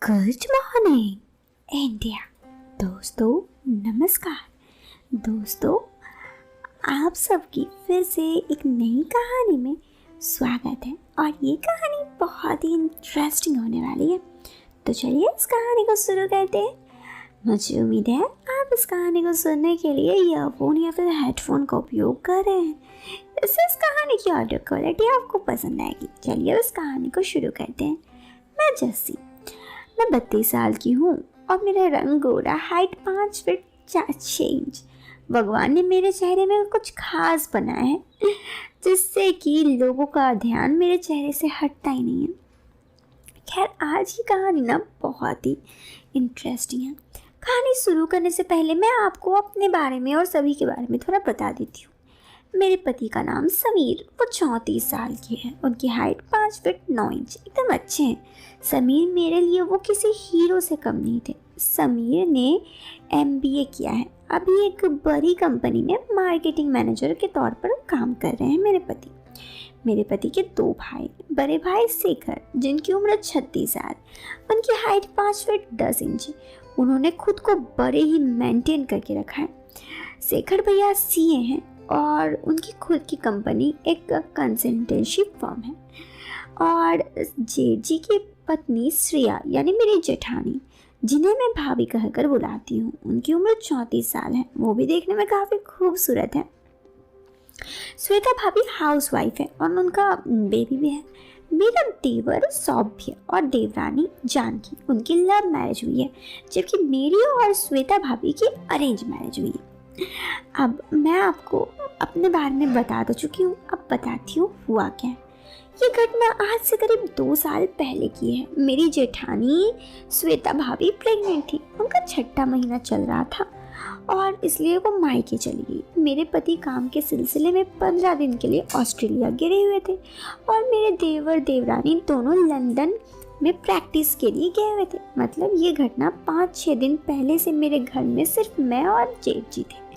Good morning India. दोस्तों नमस्कार। दोस्तों आप सबकी फिर से एक नई कहानी में स्वागत है और ये कहानी बहुत ही इंटरेस्टिंग होने वाली है। तो चलिए इस कहानी को शुरू करते हैं। मुझे उम्मीद है आप इस कहानी को सुनने के लिए ईयरफोन या फिर हेडफोन का उपयोग कर रहे हैं। इससे इस कहानी की ऑडियो क्वालिटी आपको पसंद आएगी। चलिए इस कहानी को शुरू करते हैं। मैं जस्सी, मैं 32 साल की हूँ और मेरा रंग गोरा, हाइट 5 फीट 6 इंच। भगवान ने मेरे चेहरे में कुछ खास बनाया है जिससे कि लोगों का ध्यान मेरे चेहरे से हटता ही नहीं है। खैर आज की कहानी ना बहुत ही इंटरेस्टिंग है। कहानी शुरू करने से पहले मैं आपको अपने बारे में और सभी के बारे में थोड़ा बता देती हूँ। मेरे पति का नाम समीर, वो 34 साल के हैं। उनकी हाइट 5 फीट 9 इंच, एकदम अच्छे हैं। समीर मेरे लिए वो किसी हीरो से कम नहीं थे। समीर ने MBA किया है, अभी एक बड़ी कंपनी में मार्केटिंग मैनेजर के तौर पर काम कर रहे हैं। मेरे पति के 2 भाई, बड़े भाई शेखर जिनकी उम्र 36 साल, उनकी हाइट 5 फीट 10 इंच। उन्होंने खुद को बड़े ही मेंटेन करके रखा है। शेखर भैया CA हैं और उनकी खुद की कंपनी एक कंसल्टेंसी फर्म है। और जेठ जी की पत्नी श्रेया यानी मेरी जेठानी, जिन्हें मैं भाभी कहकर बुलाती हूँ, उनकी उम्र 34 साल है। वो भी देखने में काफ़ी खूबसूरत है। श्वेता भाभी हाउसवाइफ है और उनका बेबी भी है। मेरा देवर सौभ्य और देवरानी जानकी, उनकी लव मैरिज हुई है, जबकि मेरी और श्वेता भाभी की अरेंज मैरिज हुई है। अब मैं आपको अपने बारे में बता तो चुकी हूँ, अब बताती हूँ हुआ क्या है। ये घटना आज से करीब 2 साल पहले की है। मेरी जेठानी श्वेता भाभी प्रेग्नेंट थी। उनका 6वां महीना चल रहा था और इसलिए वो मायके चली गई। मेरे पति काम के सिलसिले में 15 दिन के लिए ऑस्ट्रेलिया गिरे हुए थे और मेरे देवर देवरानी दोनों लंदन में प्रैक्टिस के लिए गए हुए थे। मतलब ये घटना 5-6 दिन पहले से मेरे घर में सिर्फ मैं और जेठ जी थे।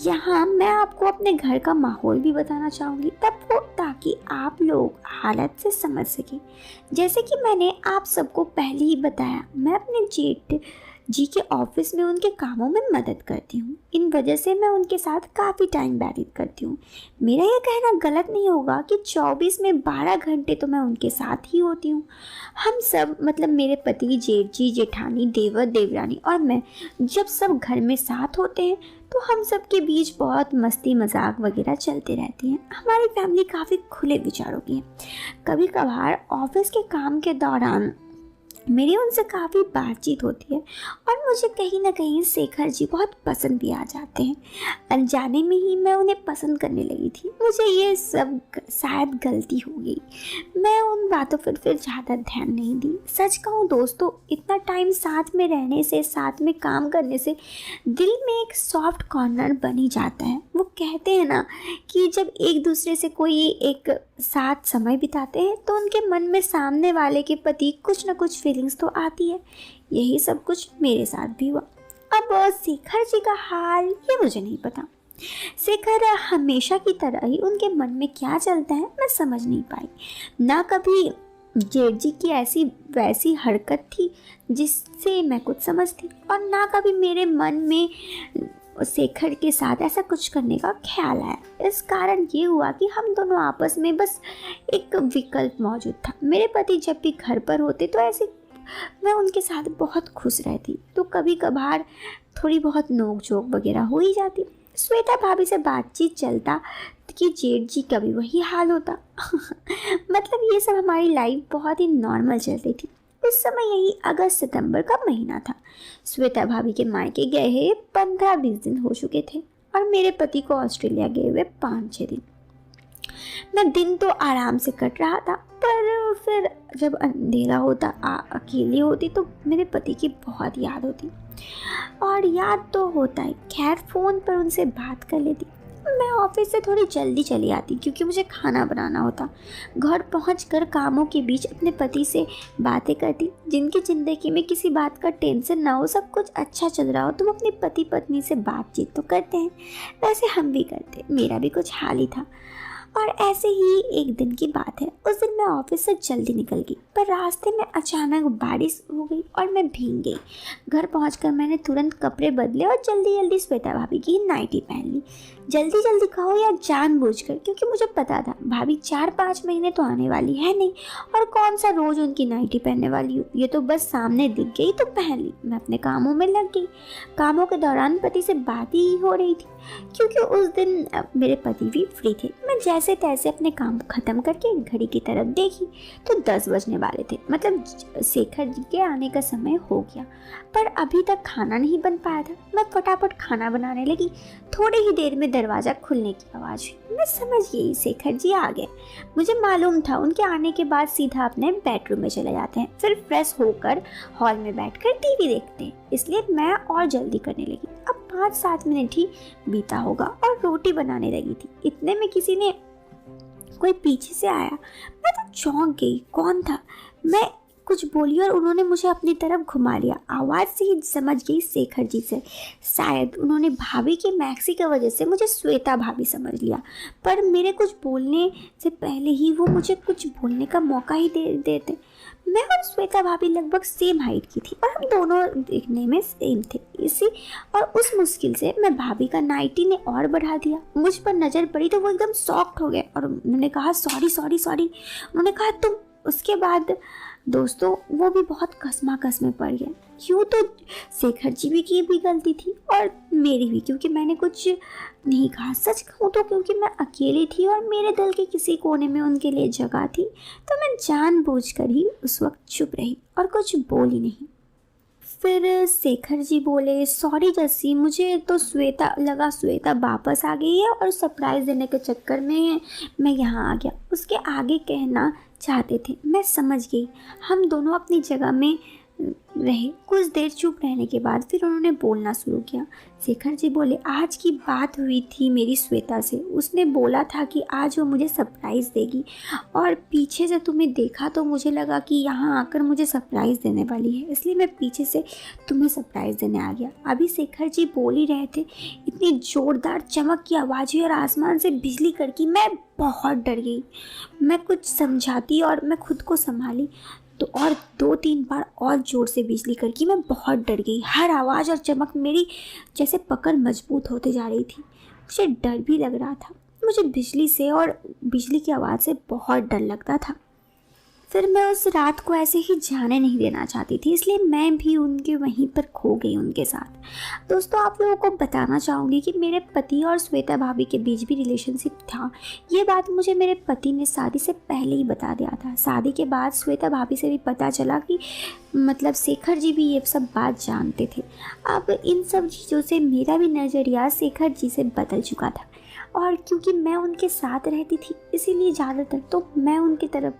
यहाँ मैं आपको अपने घर का माहौल भी बताना चाहूँगी ताकि आप लोग हालत से समझ सकें। जैसे कि मैंने आप सबको पहले ही बताया, मैं अपने जेठ जी के ऑफिस में उनके कामों में मदद करती हूँ। इन वजह से मैं उनके साथ काफ़ी टाइम व्यतीत करती हूँ। मेरा ये कहना गलत नहीं होगा कि 24 में 12 घंटे तो मैं उनके साथ ही होती हूँ। हम सब मतलब मेरे पति, जेठ जी, जेठानी, देवर, देवरानी और मैं, जब सब घर में साथ होते हैं तो हम सब के बीच बहुत मस्ती मजाक वगैरह चलते रहती हैं। हमारी फैमिली काफ़ी खुले विचारों की है। कभी कभार ऑफिस के काम के दौरान मेरी उनसे काफ़ी बातचीत होती है और मुझे कहीं ना कहीं शेखर जी बहुत पसंद भी आ जाते हैं। अनजाने में ही मैं उन्हें पसंद करने लगी थी। मुझे ये सब शायद गलती हो गई। मैं उन बातों पर फिर ज़्यादा ध्यान नहीं दी। सच कहूँ दोस्तों, इतना टाइम साथ में रहने से, साथ में काम करने से दिल में एक सॉफ्ट कॉर्नर बन ही जाता है। वो कहते हैं ना कि जब एक दूसरे से कोई एक साथ समय बिताते हैं तो उनके मन में सामने वाले के प्रति कुछ ना कुछ फीलिंग्स तो आती है। यही सब कुछ मेरे साथ भी हुआ। अब शेखर जी का हाल ये मुझे नहीं पता। शेखर हमेशा की तरह ही उनके मन में क्या चलता है मैं समझ नहीं पाई। ना कभी जेठ जी की ऐसी वैसी हरकत थी जिससे मैं कुछ समझती, और ना कभी मेरे मन में शेखर के साथ ऐसा कुछ करने का ख्याल आया। इस कारण ये हुआ कि हम दोनों आपस में बस एक विकल्प मौजूद था। मेरे पति जब भी घर पर होते तो ऐसे मैं उनके साथ बहुत खुश रहती, तो कभी कभार थोड़ी बहुत नोक झोंक वगैरह हो ही जाती। श्वेता भाभी से बातचीत चलता कि जेठ जी का भी वही हाल होता। मतलब ये सब हमारी लाइफ बहुत ही नॉर्मल चल रही थी। इस समय यही अगस्त सितंबर का महीना था। श्वेता भाभी के मायके गए हुए 15-20 दिन हो चुके थे और मेरे पति को ऑस्ट्रेलिया गए हुए 5-6 दिन। मैं दिन तो आराम से कट रहा था, पर फिर जब अंधेरा होता, अकेली होती तो मेरे पति की बहुत याद होती। और याद तो होता ही, खैर फ़ोन पर उनसे बात कर लेती। मैं ऑफिस से थोड़ी जल्दी चली आती क्योंकि मुझे खाना बनाना होता। घर पहुंचकर कामों के बीच अपने पति से बातें करती। जिनकी ज़िंदगी में किसी बात का टेंशन ना हो, सब कुछ अच्छा चल रहा हो, तो वो अपने पति पत्नी से बातचीत तो करते हैं, वैसे हम भी करते। मेरा भी कुछ हाल ही था। और ऐसे ही एक दिन की बात है, उस दिन मैं ऑफिस से जल्दी निकल गई, पर रास्ते में अचानक बारिश हो गई और मैं भीग गई। घर पहुंचकर मैंने तुरंत कपड़े बदले और जल्दी जल्दी श्वेता भाभी की नाइटी पहन ली। जल्दी जल्दी कहो या जानबूझकर, क्योंकि मुझे पता था भाभी 4-5 महीने तो आने वाली है नहीं, और कौन सा रोज उनकी नाइटी पहनने वाली हूँ। ये तो बस सामने दिख गई तो पहन ली। मैं अपने कामों में लग गई। कामों के दौरान पति से बात ही हो रही थी, क्योंकि उस दिन मेरे पति भी फ्री थे। मैं जैसे तैसे अपने काम खत्म करके घड़ी की तरफ देखी तो 10 बजने वाले थे, मतलब शेखर जी के आने का समय हो गया, पर अभी तक खाना नहीं बन पाया था। मैं फटाफट खाना बनाने लगी। थोड़ी ही देर में दरवाज़ा खुलने की आवाज़ हुई। मैं समझ गई शेखर जी आ गए। मुझे मालूम था उनके आने के बाद सीधा अपने बेडरूम में चले जाते हैं, फिर फ्रेश होकर हॉल में बैठकर टीवी देखते हैं, इसलिए मैं और जल्दी करने लगी। अब 5-7 मिनट ही बीता होगा और रोटी बनाने लगी थी। इतने में किसी ने कोई पीछे से आया। मैं तो चौंक गई, कौन था? मैं कुछ बोली और उन्होंने मुझे अपनी तरफ घुमा लिया। आवाज़ से ही समझ गई शेखर जी से। शायद उन्होंने भाभी की मैक्सी की वजह से मुझे श्वेता भाभी समझ लिया, पर मेरे कुछ बोलने से पहले ही वो मुझे कुछ बोलने का मौका ही दे देते। मैं और श्वेता भाभी लगभग सेम हाइट की थी और हम दोनों दिखने में सेम थे। इसी और उस मुश्किल से मैं भाभी का नाइटी ने और बढ़ा दिया। मुझ पर नज़र पड़ी तो वो एकदम शॉक्ड हो गए और उन्होंने कहा सॉरी सॉरी सॉरी। उन्होंने कहा तुम। उसके बाद दोस्तों वो भी बहुत कसम पड़ गए। यूँ तो शेखर जी भी की भी गलती थी और मेरी भी, क्योंकि मैंने कुछ नहीं कहा। सच कहूँ तो क्योंकि मैं अकेली थी और मेरे दिल के किसी कोने में उनके लिए जगह थी, तो मैं जानबूझकर ही उस वक्त चुप रही और कुछ बोली नहीं। फिर शेखर जी बोले सॉरी जस्सी, मुझे तो श्वेता वापस आ गई है और सरप्राइज़ देने के चक्कर में मैं यहाँ आ गया। उसके आगे कहना चाहते थे। मैं समझ गई। हम दोनों अपनी जगह में रहे। कुछ देर चुप रहने के बाद फिर उन्होंने बोलना शुरू किया। शेखर जी बोले आज की बात हुई थी मेरी श्वेता से। उसने बोला था कि आज वो मुझे सरप्राइज़ देगी और पीछे से तुम्हें देखा तो मुझे लगा कि यहाँ आकर मुझे सरप्राइज़ देने वाली है, इसलिए मैं पीछे से तुम्हें सरप्राइज़ देने आ गया। अभी शेखर जी बोल ही रहे थे, इतनी ज़ोरदार चमक की आवाज़ हुई और आसमान से बिजली कड़की। मैं बहुत डर गई। मैं कुछ समझाती और मैं खुद को संभाली तो और 2-3 बार और ज़ोर से बिजली कड़की। मैं बहुत डर गई। हर आवाज़ और चमक मेरी जैसे पकड़ मजबूत होते जा रही थी। मुझे डर भी लग रहा था। मुझे बिजली से और बिजली की आवाज़ से बहुत डर लगता था। फिर मैं उस रात को ऐसे ही जाने नहीं देना चाहती थी, इसलिए मैं भी उनके वहीं पर खो गई उनके साथ। दोस्तों आप लोगों को बताना चाहूँगी कि मेरे पति और श्वेता भाभी के बीच भी रिलेशनशिप था। ये बात मुझे मेरे पति ने शादी से पहले ही बता दिया था। शादी के बाद श्वेता भाभी से भी पता चला कि मतलब शेखर जी भी ये सब बात जानते थे। अब इन सब चीज़ों से मेरा भी नज़रिया शेखर जी से बदल चुका था, और क्योंकि मैं उनके साथ रहती थी इसीलिए ज़्यादातर तो मैं उनकी तरफ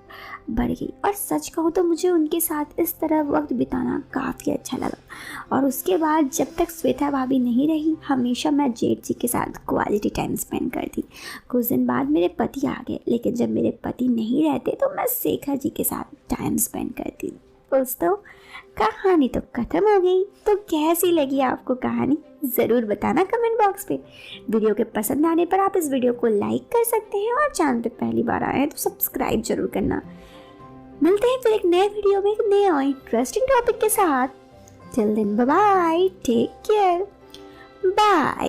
बढ़ गई। और सच कहूँ तो मुझे उनके साथ इस तरह वक्त बिताना काफ़ी अच्छा लगा। और उसके बाद जब तक श्वेता भाभी नहीं रही, हमेशा मैं जेठ जी के साथ क्वालिटी टाइम स्पेंड करती। कुछ दिन बाद मेरे पति आ गए, लेकिन जब मेरे पति नहीं रहते तो मैं शेखर जी के साथ टाइम स्पेंड करती। दोस्तों कहानी तो ख़त्म हो गई। तो कैसी लगी आपको कहानी ज़रूर बताना कमेंट बॉक्स पे। वीडियो के पसंद आने पर आप इस वीडियो को लाइक कर सकते हैं और चैनल पे पहली बार आए हैं तो सब्सक्राइब जरूर करना। मिलते हैं फिर एक नए वीडियो में एक नए और इंटरेस्टिंग टॉपिक के साथ। Till then bye bye, take care, bye.